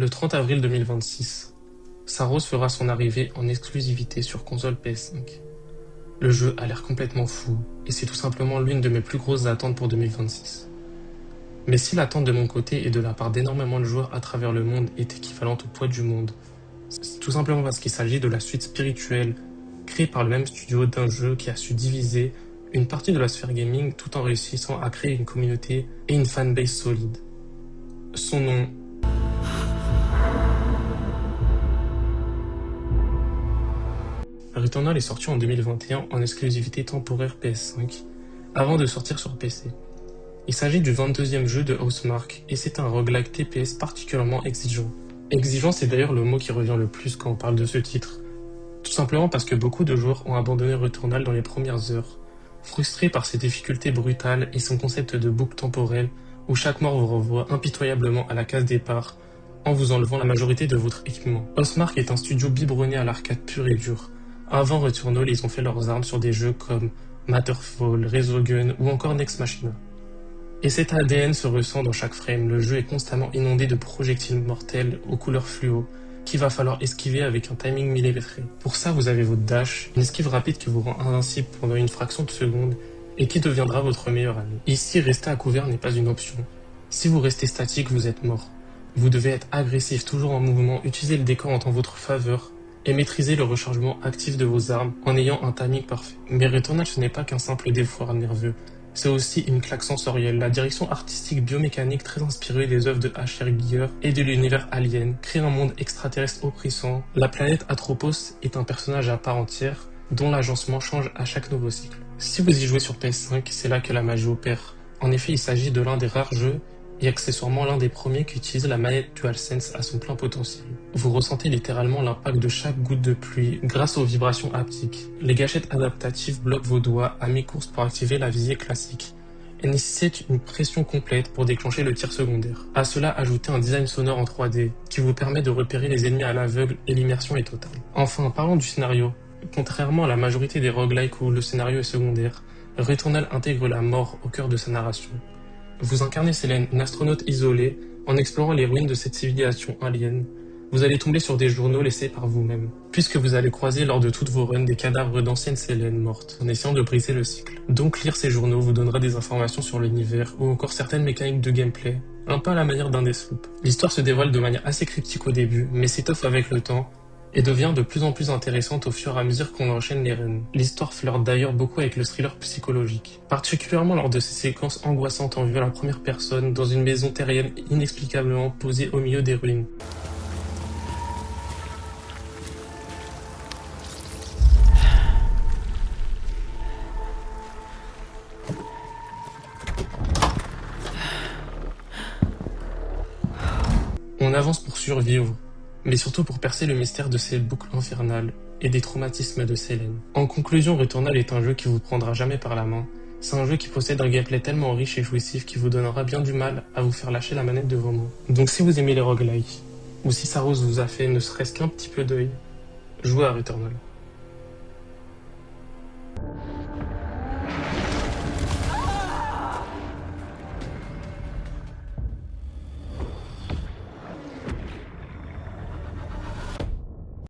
Le 30 avril 2026, Saros fera son arrivée en exclusivité sur console PS5. Le jeu a l'air complètement fou, et c'est tout simplement l'une de mes plus grosses attentes pour 2026. Mais si l'attente de mon côté et de la part d'énormément de joueurs à travers le monde est équivalente au poids du monde, c'est tout simplement parce qu'il s'agit de la suite spirituelle créée par le même studio d'un jeu qui a su diviser une partie de la sphère gaming tout en réussissant à créer une communauté et une fanbase solide. Son nom, Returnal est sorti en 2021 en exclusivité temporaire PS5, avant de sortir sur PC. Il s'agit du 22e jeu de Housemarque et c'est un roguelike TPS particulièrement exigeant. Exigeant, c'est d'ailleurs le mot qui revient le plus quand on parle de ce titre. Tout simplement parce que beaucoup de joueurs ont abandonné Returnal dans les premières heures, frustrés par ses difficultés brutales et son concept de boucle temporelle où chaque mort vous renvoie impitoyablement à la case départ en vous enlevant la majorité de votre équipement. Housemarque est un studio biberonné à l'arcade pur et dur. Avant Returnal, ils ont fait leurs armes sur des jeux comme Matterfall, Resogun ou encore Nex Machina. Et cet ADN se ressent dans chaque frame, le jeu est constamment inondé de projectiles mortels aux couleurs fluo, qu'il va falloir esquiver avec un timing millimétré. Pour ça, vous avez votre dash, une esquive rapide qui vous rend invincible pendant une fraction de seconde et qui deviendra votre meilleur ami. Ici, rester à couvert n'est pas une option. Si vous restez statique, vous êtes mort. Vous devez être agressif, toujours en mouvement, utiliser le décor en votre faveur et maîtriser le rechargement actif de vos armes en ayant un timing parfait. Mais Returnal, ce n'est pas qu'un simple défouloir nerveux. C'est aussi une claque sensorielle. La direction artistique biomécanique très inspirée des œuvres de H.R. Giger et de l'univers Alien crée un monde extraterrestre oppressant. La planète Atropos est un personnage à part entière dont l'agencement change à chaque nouveau cycle. Si vous y jouez sur PS5, c'est là que la magie opère. En effet, il s'agit de l'un des rares jeux et accessoirement l'un des premiers qui utilise la manette DualSense à son plein potentiel. Vous ressentez littéralement l'impact de chaque goutte de pluie grâce aux vibrations haptiques. Les gâchettes adaptatives bloquent vos doigts à mi-course pour activer la visée classique et nécessitent une pression complète pour déclencher le tir secondaire. À cela, ajoutez un design sonore en 3D qui vous permet de repérer les ennemis à l'aveugle et l'immersion est totale. Enfin, parlons du scénario. Contrairement à la majorité des roguelikes où le scénario est secondaire, Returnal intègre la mort au cœur de sa narration. Vous incarnez Selene, une astronaute isolée, en explorant les ruines de cette civilisation alien. Vous allez tomber sur des journaux laissés par vous-même, puisque vous allez croiser lors de toutes vos runs des cadavres d'anciennes Selene mortes, en essayant de briser le cycle. Donc lire ces journaux vous donnera des informations sur l'univers, ou encore certaines mécaniques de gameplay, un peu à la manière d'un Deathloop. L'histoire se dévoile de manière assez cryptique au début, mais s'étoffe avec le temps, et devient de plus en plus intéressante au fur et à mesure qu'on enchaîne les runs. L'histoire flirte d'ailleurs beaucoup avec le thriller psychologique, particulièrement lors de ces séquences angoissantes en vue à la première personne dans une maison terrienne inexplicablement posée au milieu des ruines. On avance pour survivre, mais surtout pour percer le mystère de ces boucles infernales et des traumatismes de Selene. En conclusion, Returnal est un jeu qui vous prendra jamais par la main. C'est un jeu qui possède un gameplay tellement riche et jouissif qui vous donnera bien du mal à vous faire lâcher la manette de vos mains. Donc si vous aimez les roguelikes, ou si Saros vous a fait ne serait-ce qu'un petit peu d'œil, jouez à Returnal.